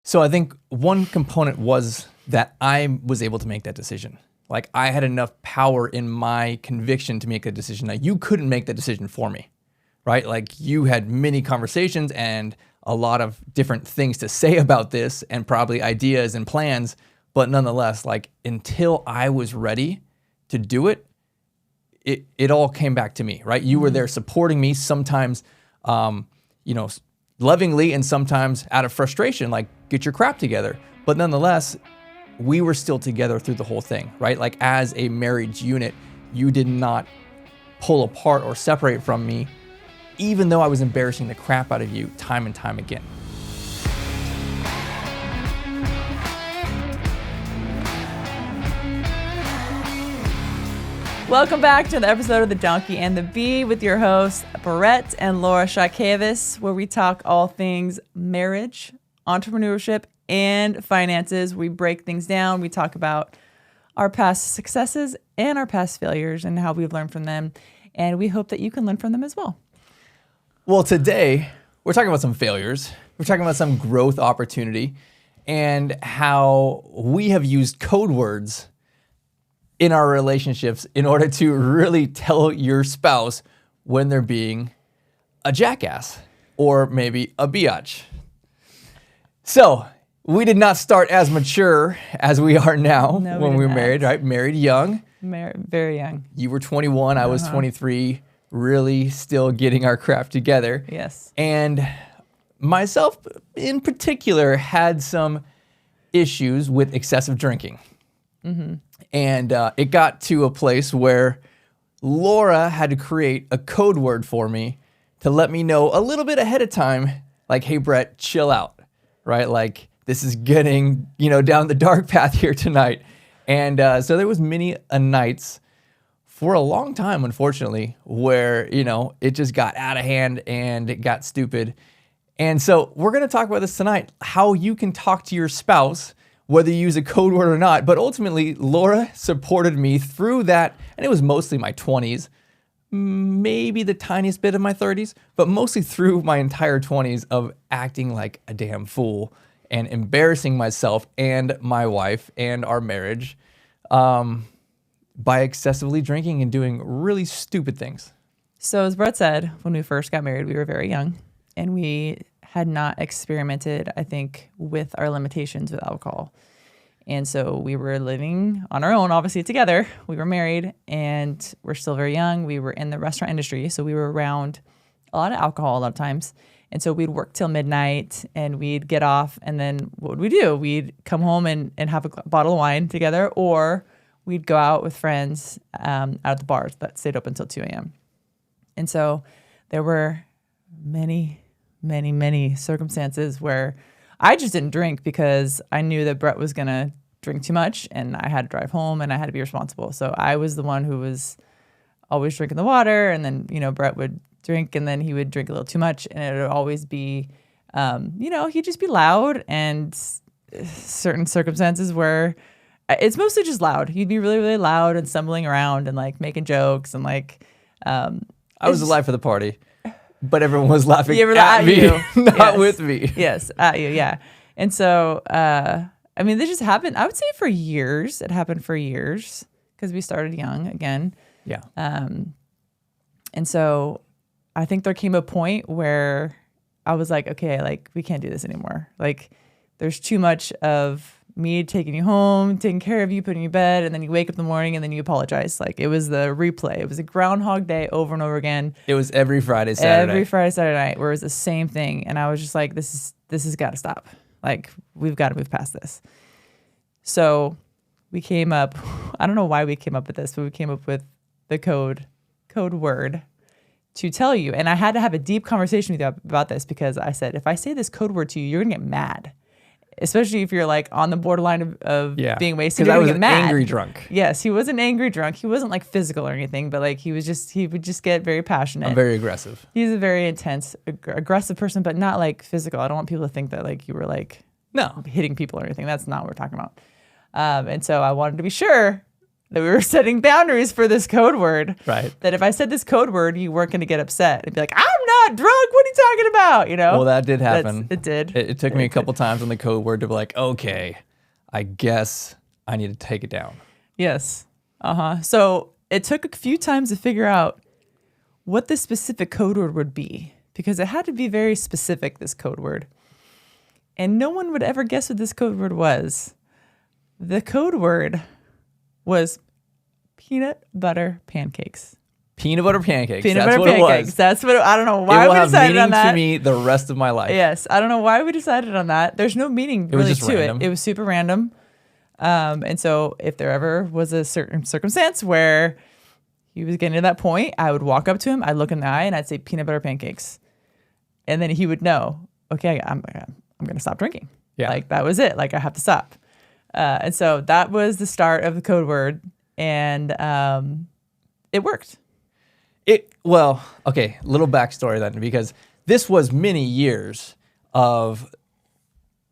So I think one component was that I was able to make that decision. Like I had enough power in my conviction to make a decision. Now you couldn't make that decision for me, right? Like you had many conversations and a lot of different things to say about this and probably ideas and plans, but nonetheless, like until I was ready to do it, it all came back to me, right? You were there supporting me sometimes, lovingly and sometimes out of frustration, like get your crap together. But nonetheless, we were still together through the whole thing, right? Like as a marriage unit, you did not pull apart or separate from me, even though I was embarrassing the crap out of you time and time again. Welcome back to the episode of The Donkey and the Bee with your hosts, Brett and Laura Shakevas, where we talk all things marriage, entrepreneurship, and finances. We break things down. We talk about our past successes and our past failures and how we've learned from them. And we hope that you can learn from them as well. Well, today we're talking about some failures. We're talking about some growth opportunity and how we have used code words in our relationships in order to really tell your spouse when they're being a jackass or maybe a biatch. So we did not start as mature as we are now when we were married, right? Married young. Very young. You were 21, I was 23, really still getting our crap together. Yes. And myself in particular had some issues with excessive drinking. Mm-hmm. And it got to a place where Laura had to create a code word for me to let me know a little bit ahead of time, like, hey, Brett, chill out, right? Like, this is getting, down the dark path here tonight. And so there was many nights for a long time, unfortunately, where, it just got out of hand and it got stupid. And so we're going to talk about this tonight, how you can talk to your spouse, whether you use a code word or not. But ultimately, Laura supported me through that, and it was mostly my 20s, maybe the tiniest bit of my 30s, but mostly through my entire 20s of acting like a damn fool and embarrassing myself and my wife and our marriage by excessively drinking and doing really stupid things. So as Brett said, when we first got married, we were very young, and we had not experimented, I think, with our limitations with alcohol. And so we were living on our own, obviously together. We were married and we're still very young. We were in the restaurant industry, so we were around a lot of alcohol a lot of times. And so we'd work till midnight and we'd get off, and then what would we do? We'd come home and have a bottle of wine together, or we'd go out with friends out at the bars that stayed open until 2 a.m. And so there were many circumstances where I just didn't drink because I knew that Brett was going to drink too much and I had to drive home and I had to be responsible. So I was the one who was always drinking the water, and then, Brett would drink and then he would drink a little too much, and it would always be, he'd just be loud, and certain circumstances where it's mostly just loud. He'd be really, really loud and stumbling around and like making jokes and like, I was the life of the party. But everyone was laughing at me, you. not Yes. with me. Yes, at you, yeah. And so, this just happened, I would say for years. It happened for years because we started young again. Yeah. And so I think there came a point where I was like, okay, like we can't do this anymore. Like there's too much of me taking you home, taking care of you, putting you to bed, and then you wake up in the morning and then you apologize. Like it was the replay. It was a Groundhog Day over and over again. It was every Friday, Saturday. Every Friday, Saturday night, where it was the same thing. And I was just like, this has got to stop. Like we've got to move past this. So we came up, I don't know why we came up with this, but we came up with the code word to tell you. And I had to have a deep conversation with you about this, because I said, if I say this code word to you, you're going to get mad. Especially if you're like on the borderline of being wasted. Because I was an angry drunk. Yes, he was an angry drunk. He wasn't like physical or anything, but like he would just get very passionate. I'm very aggressive. He's a very intense, aggressive person, but not like physical. I don't want people to think that like you were like No. hitting people or anything. That's not what we're talking about. And so I wanted to be sure that we were setting boundaries for this code word. Right. That if I said this code word, you weren't going to get upset and be like, I'm not drunk. What are you talking about? You know? Well, that did happen. It did. It took me a couple times on the code word to be like, okay, I guess I need to take it down. Yes. So it took a few times to figure out what the specific code word would be, because it had to be very specific, this code word. And no one would ever guess what this code word was. The code word was peanut butter pancakes. Peanut butter pancakes. Peanut That's butter what pancakes. it was. That's what I don't know why it will we have decided on meaning that. to me the rest of my life. Yes, I don't know why we decided on that. There's no meaning was really just to random. it. It was super random. And so if there ever was a certain circumstance where he was getting to that point, I would walk up to him, I'd look in the eye, and I'd say peanut butter pancakes, and then he would know, okay, I'm gonna stop drinking. Yeah. Like that was it. Like I have to stop. And so that was the start of the code word, and it worked. Okay, little backstory then, because this was many years of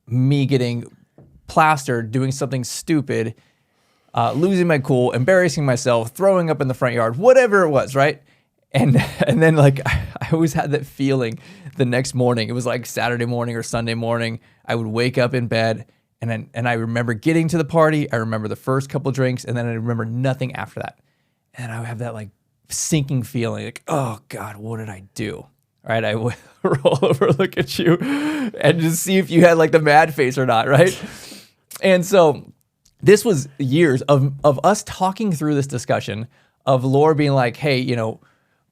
me getting plastered, doing something stupid, losing my cool, embarrassing myself, throwing up in the front yard, whatever it was, right? And then like I always had that feeling the next morning. It was like Saturday morning or Sunday morning. I would wake up in bed and I remember getting to the party. I remember the first couple drinks, and then I remember nothing after that. And I would have that like sinking feeling, like, oh God, what did I do? Right? I would roll over, look at you, and just see if you had like the mad face or not, right? And so this was years of us talking through this discussion, of Laura being like, hey, you know,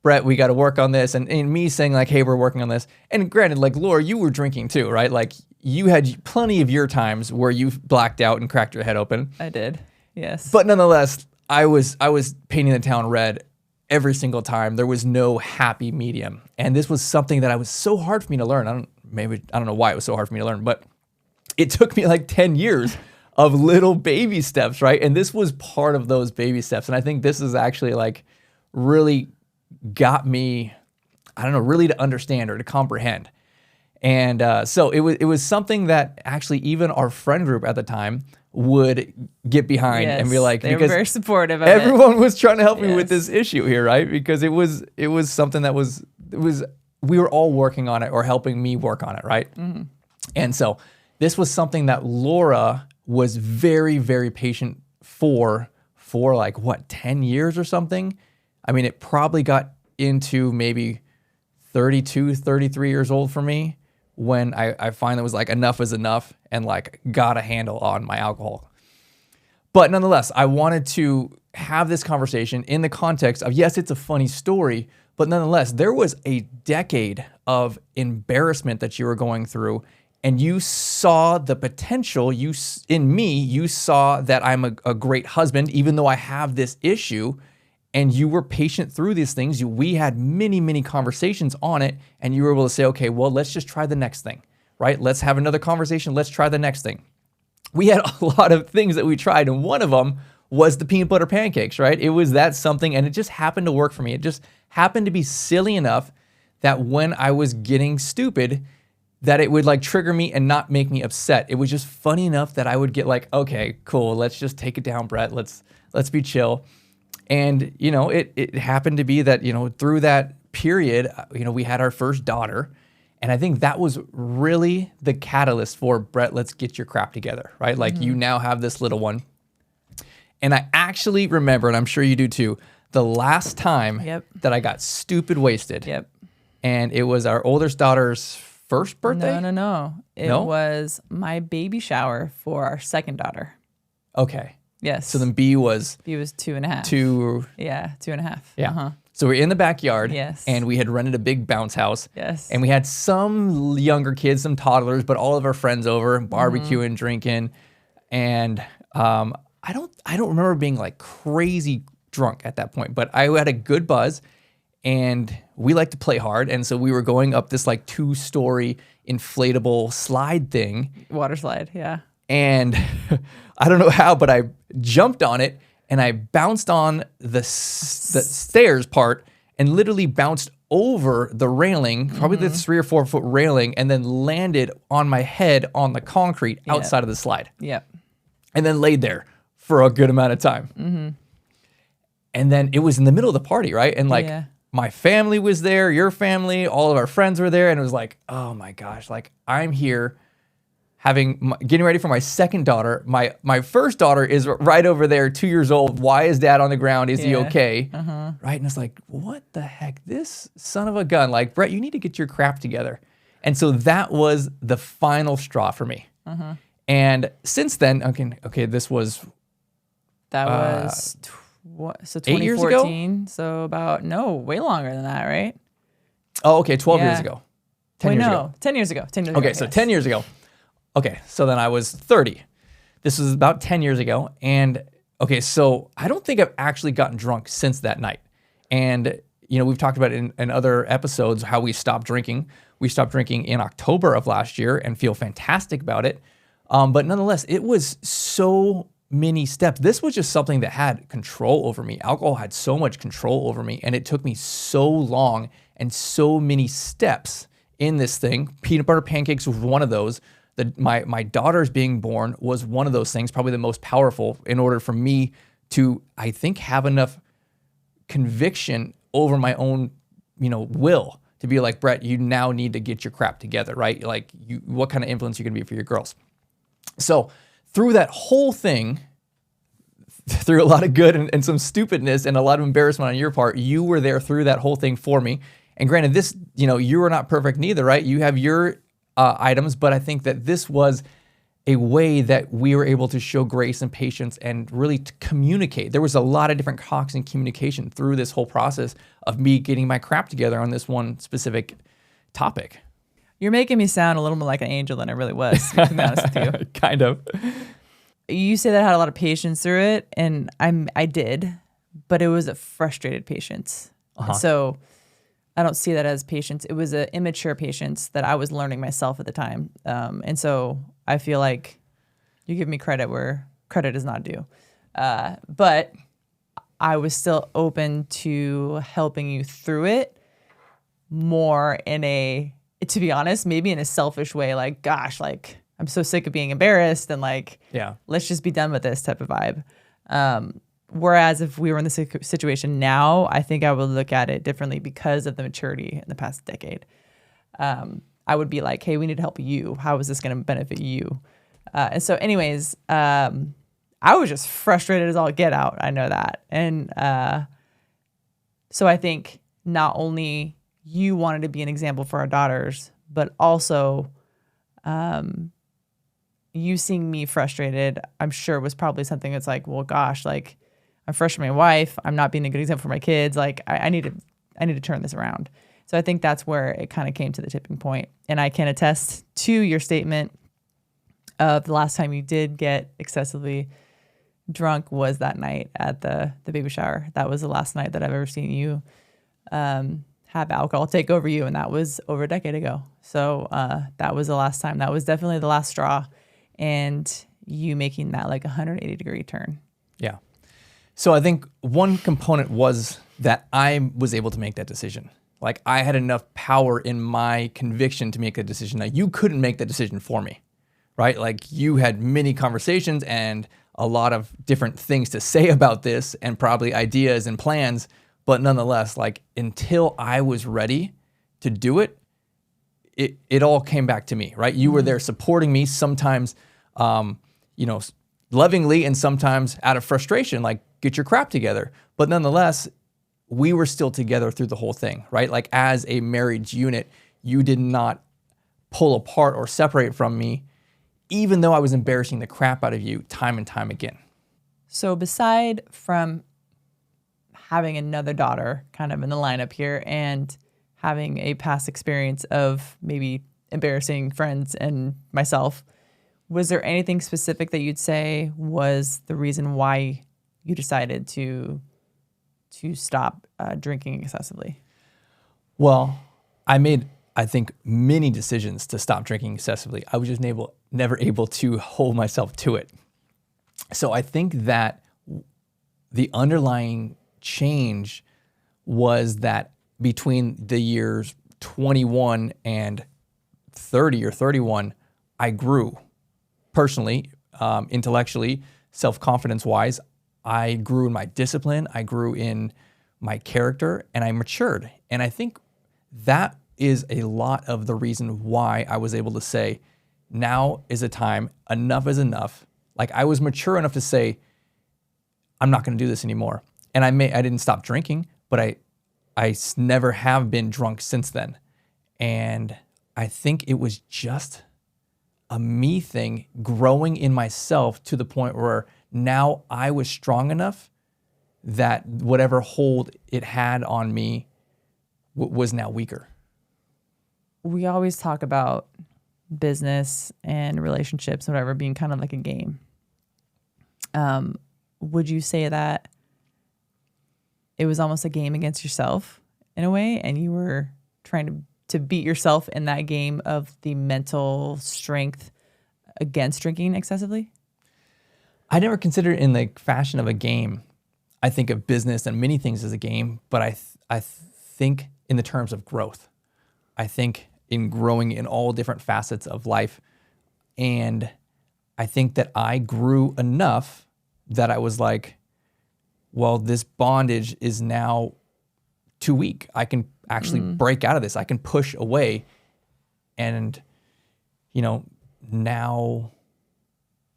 Brett, we got to work on this. And me saying like, hey, we're working on this. And granted, like Laura, you were drinking too, right? Like you had plenty of your times where you blacked out and cracked your head open. I did. Yes. But nonetheless, I was painting the town red every single time. There was no happy medium. And this was something that was so hard for me to learn. I don't know why it was so hard for me to learn, but it took me like 10 years of little baby steps, right? And this was part of those baby steps. And I think this is actually like really got me, I don't know, really to understand or to comprehend. And so it was something that actually even our friend group at the time would get behind and be like, they were because very supportive of everyone was trying to help me with Yes. this issue here, right? Because it was something that was we were all working on it or helping me work on it, right? Mm-hmm. And so this was something that Laura was very, very patient for like, what, 10 years or something? I mean, it probably got into maybe 32, 33 years old for me when I finally was like, enough is enough, and like got a handle on my alcohol. But nonetheless, I wanted to have this conversation in the context of, yes, it's a funny story, but nonetheless, there was a decade of embarrassment that you were going through, and you saw the potential in me. You saw that I'm a great husband, even though I have this issue, and you were patient through these things. We had many, many conversations on it, and you were able to say, okay, well, let's just try the next thing, right? Let's have another conversation. Let's try the next thing. We had a lot of things that we tried, and one of them was the peanut butter pancakes, right? It was that something, and it just happened to work for me. It just happened to be silly enough that when I was getting stupid, that it would like trigger me and not make me upset. It was just funny enough that I would get like, okay, cool, let's just take it down, Brett. Let's be chill. And, you know, it happened to be that, you know, through that period, you know, we had our first daughter. And I think that was really the catalyst for, Brett, let's get your crap together, right? Like you now have this little one. And I actually remember, and I'm sure you do too, the last time that I got stupid wasted. Yep. And it was our oldest daughter's first birthday? No. It was my baby shower for our second daughter. Okay. Yes. So then B was 2.5. Yeah, 2.5. Yeah. Uh-huh. So we're in the backyard. Yes. And we had rented a big bounce house. Yes. And we had some younger kids, some toddlers, but all of our friends over, barbecuing, drinking. And I don't remember being like crazy drunk at that point, but I had a good buzz, and we like to play hard. And so we were going up this like 2-story inflatable slide thing. Water slide, yeah. And I don't know how, but I jumped on it and I bounced on the stairs part and literally bounced over the railing, probably the 3 or 4 foot railing, and then landed on my head on the concrete outside of the slide. Yep. And then laid there for a good amount of time. And then it was in the middle of the party, right? And like my family was there, your family, all of our friends were there. And it was like, oh my gosh, like I'm here getting ready for my second daughter. My first daughter is right over there, 2 years old. Why is dad on the ground? Is he okay? Right? And it's like, what the heck? This son of a gun. Like, Brett, you need to get your crap together. And so that was the final straw for me. And since then, okay, this was... That was... So 2014, 8 years ago? So way longer than that, right? Oh, okay, 12 years ago. 10 years ago. 10 years ago. 10 years okay, ago, so yes. 10 years ago. Okay, so then I was 30. This was about 10 years ago. And okay, so I don't think I've actually gotten drunk since that night. And, we've talked about it in other episodes how we stopped drinking. We stopped drinking in October of last year and feel fantastic about it. But nonetheless, it was so many steps. This was just something that had control over me. Alcohol had so much control over me, and it took me so long and so many steps in this thing. Peanut butter pancakes was one of those. My daughter's being born was one of those things, probably the most powerful in order for me to, I think, have enough conviction over my own, will to be like, Brett, you now need to get your crap together, right? Like, what kind of influence you're going to be for your girls. So through that whole thing, through a lot of good and some stupidness and a lot of embarrassment on your part, you were there through that whole thing for me. And granted, this, you were not perfect neither, right? You have your items, but I think that this was a way that we were able to show grace and patience and really to communicate. There was a lot of different talks and communication through this whole process of me getting my crap together on this one specific topic. You're making me sound a little more like an angel than I really was, to be honest with you. Kind of. You say that I had a lot of patience through it, and I did, but it was a frustrated patience. So I don't see that as patience. It was an immature patience that I was learning myself at the time. And so I feel like you give me credit where credit is not due. But I was still open to helping you through it more to be honest, maybe in a selfish way, like, gosh, like, I'm so sick of being embarrassed and like, let's just be done with this type of vibe. Whereas if we were in this situation now, I think I would look at it differently because of the maturity in the past decade. I would be like, hey, we need to help you. How is this going to benefit you? And so anyways, I was just frustrated as all get out. I know that. And so I think not only you wanted to be an example for our daughters, but also you seeing me frustrated, I'm sure was probably something that's like, well, gosh, like I'm frustrating my wife. I'm not being a good example for my kids. Like I need to turn this around. So I think that's where it kind of came to the tipping point. And I can attest to your statement of the last time you did get excessively drunk was that night at the baby shower. That was the last night that I've ever seen you have alcohol take over you, and that was over a decade ago. So that was the last time. That was definitely the last straw, and you making that like 180-degree turn. Yeah. So I think one component was that I was able to make that decision. Like I had enough power in my conviction to make a decision. Now you couldn't make that decision for me, right? Like you had many conversations and a lot of different things to say about this and probably ideas and plans. But nonetheless, like until I was ready to do it, it all came back to me, right? You were there supporting me sometimes, lovingly and sometimes out of frustration, like get your crap together. But nonetheless, we were still together through the whole thing, right? Like as a marriage unit, you did not pull apart or separate from me, even though I was embarrassing the crap out of you time and time again. So beside from having another daughter kind of in the lineup here and having a past experience of maybe embarrassing friends and myself, was there anything specific that you'd say was the reason why you decided to stop drinking excessively? Well, I made, I think, many decisions to stop drinking excessively. I was just never able to hold myself to it. So I think that the underlying change was that between the years 21 and 30 or 31, I grew personally, intellectually, self-confidence-wise. I grew in my discipline, I grew in my character, and I matured. And I think that is a lot of the reason why I was able to say, now is a time, enough is enough. Like I was mature enough to say, I'm not going to do this anymore. And I didn't stop drinking, but I never have been drunk since then. And I think it was just a me thing growing in myself to the point where now I was strong enough that whatever hold it had on me was now weaker. We always talk about business and relationships and whatever being kind of like a game. Would you say that it was almost a game against yourself in a way, and you were trying to beat yourself in that game of the mental strength against drinking excessively? I never considered it in the fashion of a game. I think of business and many things as a game, but I think in the terms of growth. I think in growing in all different facets of life. And I think that I grew enough that I was like, well, this bondage is now too weak. I can actually break out of this. I can push away. And, now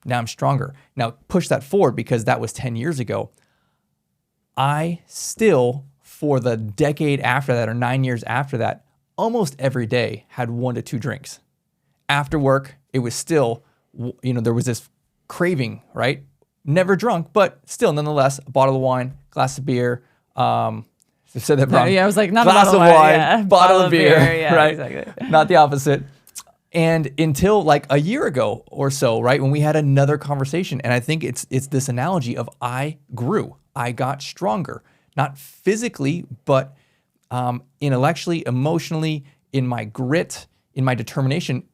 I'm stronger. Now push that forward, because that was 10 years ago. I still, for the decade after that or 9 years after that, almost every day had 1 to 2 drinks. After work, it was still, there was this craving, right? Never drunk, but still, nonetheless, a bottle of wine, glass of beer. I said that wrong. Yeah, I was like, not glass a bottle of wine, yeah. bottle of beer, yeah, right? Exactly. Not the opposite. And until like a year ago or so, right, when we had another conversation, and I think it's this analogy of I grew, I got stronger, not physically, but intellectually, emotionally, in my grit, in my determination.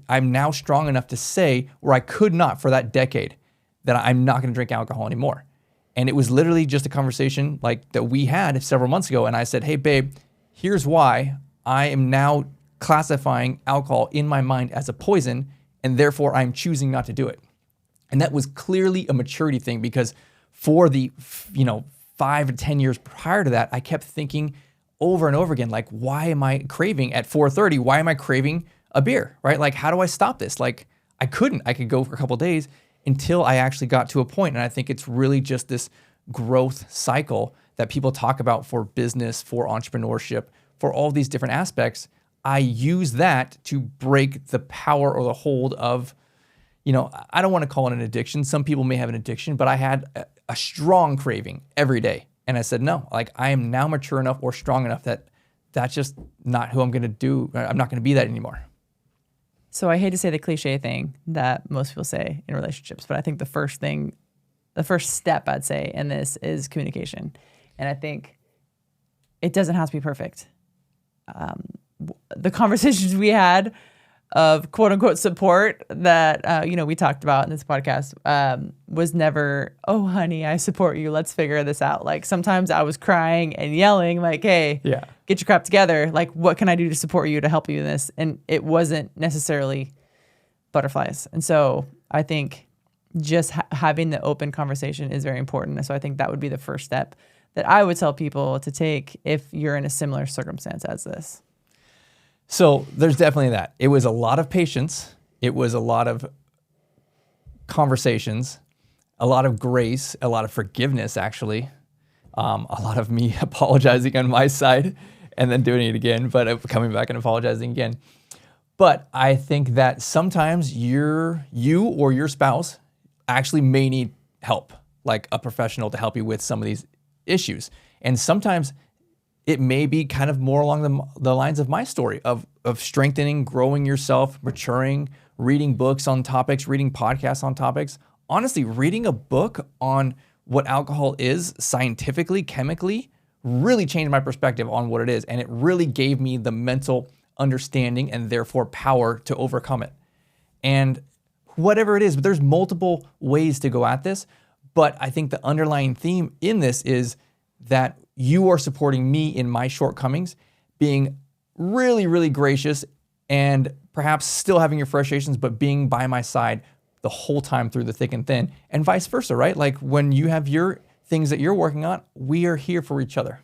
I'm now strong enough to say, where I could not for that decade, that I'm not going to drink alcohol anymore. And it was literally just a conversation like that we had several months ago. And I said, hey, babe, here's why I am now classifying alcohol in my mind as a poison, and therefore I'm choosing not to do it. And that was clearly a maturity thing, because for the 5 to 10 years prior to that, I kept thinking over and over again, like, why am I craving at 4:30? Why am I craving a beer, right? Like, how do I stop this? Like, I could go for a couple of days until I actually got to a point. And I think it's really just this growth cycle that people talk about for business, for entrepreneurship, for all these different aspects. I use that to break the power or the hold of, I don't want to call it an addiction. Some people may have an addiction, but I had a strong craving every day. And I said, no, like I am now mature enough or strong enough that that's just not who I'm going to do. I'm not going to be that anymore. So I hate to say the cliche thing that most people say in relationships, but I think the first step I'd say in this is communication. And I think it doesn't have to be perfect. The conversations we had of quote unquote support that, we talked about in this podcast was never, oh, honey, I support you. Let's figure this out. Like sometimes I was crying and yelling like, hey, get your crap together. Like, what can I do to support you, to help you in this? And it wasn't necessarily butterflies. And so I think just having the open conversation is very important. And so I think that would be the first step that I would tell people to take if you're in a similar circumstance as this. So there's definitely that. It was a lot of patience. It was a lot of conversations, a lot of grace, a lot of forgiveness, actually. A lot of me apologizing on my side and then doing it again, but coming back and apologizing again. But I think that sometimes you or your spouse actually may need help, like a professional to help you with some of these issues. And sometimes it may be kind of more along the lines of my story of strengthening, growing yourself, maturing, reading books on topics, reading podcasts on topics. Honestly, reading a book on what alcohol is scientifically, chemically, really changed my perspective on what it is. And it really gave me the mental understanding and therefore power to overcome it. And whatever it is, but there's multiple ways to go at this. But I think the underlying theme in this is that you are supporting me in my shortcomings, being really, really gracious, and perhaps still having your frustrations, but being by my side the whole time through the thick and thin, and vice versa, right? Like when you have your things that you're working on, we are here for each other.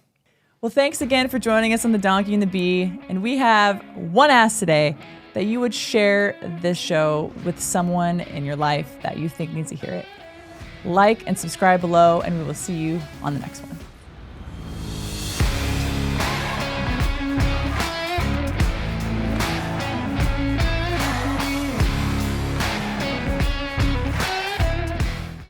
Well, thanks again for joining us on The Donkey and the Bee. And we have one ask today, that you would share this show with someone in your life that you think needs to hear it. Like and subscribe below, and we will see you on the next one.